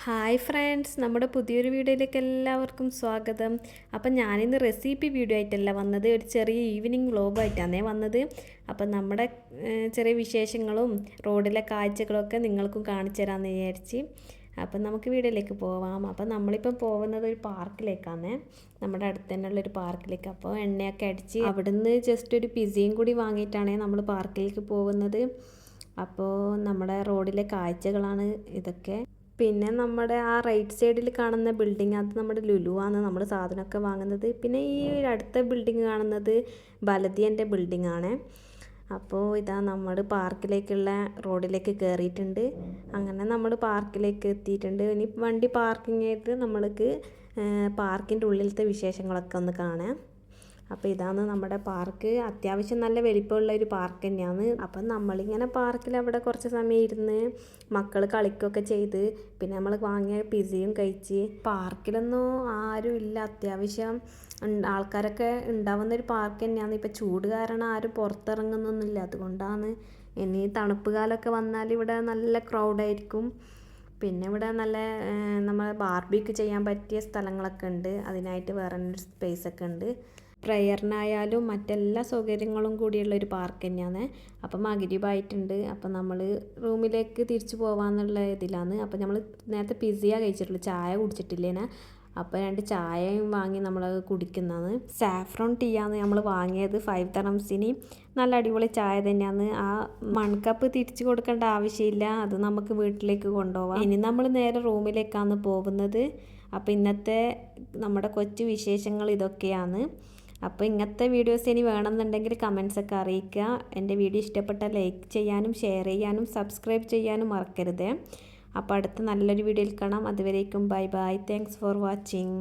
Hi friends, നമ്മുടെ പുതിയൊരു വീഡിയോയിലേക്ക് എല്ലാവർക്കും സ്വാഗതം. അപ്പം ഞാനിന്ന് റെസിപ്പി വീഡിയോ ആയിട്ടല്ല വന്നത്, ഒരു ചെറിയ ഈവനിങ് വ്ലോഗായിട്ടാണേ വന്നത്. അപ്പം നമ്മുടെ ചെറിയ വിശേഷങ്ങളും റോഡിലെ കാഴ്ചകളൊക്കെ നിങ്ങൾക്കും കാണിച്ചു തരാമെന്ന് വിചാരിച്ച്. അപ്പം നമുക്ക് വീഡിയോയിലേക്ക് പോവാം. അപ്പം നമ്മളിപ്പം പോകുന്നത് ഒരു പാർക്കിലേക്കാണ്, നമ്മുടെ അടുത്ത് തന്നെയുള്ളൊരു പാർക്കിലേക്ക്. അപ്പോൾ എണ്ണയൊക്കെ അടിച്ച് അവിടുന്ന് ജസ്റ്റ് ഒരു പിസയും കൂടി വാങ്ങിയിട്ടാണ് നമ്മൾ പാർക്കിലേക്ക് പോകുന്നത്. അപ്പോൾ നമ്മുടെ റോഡിലെ കാഴ്ചകളാണ് ഇതൊക്കെ. പിന്നെ നമ്മുടെ ആ റൈറ്റ് സൈഡിൽ കാണുന്ന ബിൽഡിംഗ്, അത് നമ്മുടെ ലുലു ആണ് നമ്മൾ സാധനമൊക്കെ വാങ്ങുന്നത്. പിന്നെ ഈ അടുത്ത ബിൽഡിംഗ് കാണുന്നത് ബലദിയൻ്റെ ബിൽഡിംഗ് ആണ്. അപ്പോൾ ഇതാ നമ്മൾ പാർക്കിലേക്കുള്ള റോഡിലേക്ക് കയറിയിട്ടുണ്ട്. അങ്ങനെ നമ്മൾ പാർക്കിലേക്ക് എത്തിയിട്ടുണ്ട്. ഇനി വണ്ടി പാർക്കിംഗ് ചെയ്ത് നമ്മൾക്ക് പാർക്കിൻ്റെ ഉള്ളിലത്തെ വിശേഷങ്ങളൊക്കെ ഒന്ന് കാണാം. അപ്പോൾ ഇതാണ് നമ്മുടെ പാർക്ക്. അത്യാവശ്യം നല്ല വലിപ്പമുള്ള ഒരു പാർക്ക് തന്നെയാണ്. അപ്പം നമ്മളിങ്ങനെ പാർക്കിൽ അവിടെ കുറച്ച് സമയം ഇരുന്ന് മക്കൾ കളിക്കുകയൊക്കെ ചെയ്ത് പിന്നെ നമ്മൾ വാങ്ങിയ പിസയും കഴിച്ച്. പാർക്കിലൊന്നും ആരും ഇല്ല, അത്യാവശ്യം ആൾക്കാരൊക്കെ ഉണ്ടാവുന്നൊരു പാർക്ക് തന്നെയാണ്. ഇപ്പം ചൂട് കാരണം ആരും പുറത്തിറങ്ങുന്നൊന്നുമില്ല, അതുകൊണ്ടാണ്. ഇനി തണുപ്പ് കാലമൊക്കെ വന്നാൽ ഇവിടെ നല്ല ക്രൗഡായിരിക്കും. പിന്നെ ഇവിടെ നല്ല നമ്മൾ ബാർബിക്ക് ചെയ്യാൻ പറ്റിയ സ്ഥലങ്ങളൊക്കെ ഉണ്ട്, അതിനായിട്ട് വേറെ സ്പേസൊക്കെ ഉണ്ട്. പ്രയറിനായാലും മറ്റെല്ലാ സൗകര്യങ്ങളും കൂടിയുള്ള ഒരു പാർക്ക് തന്നെയാണ്. അപ്പം മഗ്‌രിബായിട്ടുണ്ട്. അപ്പം നമ്മൾ റൂമിലേക്ക് തിരിച്ചു പോകാമെന്നുള്ള ഇതിലാണ്. അപ്പം നമ്മൾ നേരത്തെ പിസയ കഴിച്ചിട്ടുള്ളൂ, ചായ കുടിച്ചിട്ടില്ലേനെ. അപ്പോൾ 2 ചായയും വാങ്ങി നമ്മൾ കുടിക്കുന്നതാണ്. സാഫ്രോൺ ടീ ആണ് നമ്മൾ വാങ്ങിയത്, 5 dirhamsന്. നല്ല അടിപൊളി ചായ തന്നെയാണ്. ആ മൺകപ്പ് തിരിച്ചു കൊടുക്കേണ്ട ആവശ്യമില്ല, അത് നമുക്ക് വീട്ടിലേക്ക് കൊണ്ടുപോകാം. ഇനി നമ്മൾ നേരെ റൂമിലേക്കാണ് പോകുന്നത്. അപ്പോൾ ഇന്നത്തെ നമ്മുടെ കൊച്ചു വിശേഷങ്ങൾ ഇതൊക്കെയാണ്. അപ്പോൾ ഇങ്ങനത്തെ വീഡിയോസ് ഇനി വേണമെന്നുണ്ടെങ്കിൽ കമൻസൊക്കെ അറിയിക്കുക. എൻ്റെ വീഡിയോ ഇഷ്ടപ്പെട്ടാൽ ലൈക്ക് ചെയ്യാനും ഷെയർ ചെയ്യാനും സബ്സ്ക്രൈബ് ചെയ്യാനും മറക്കരുത്. അപ്പോൾ അടുത്ത നല്ലൊരു വീഡിയോയിൽ കാണാം. അതുവരേക്കും bye bye. Thanks for watching.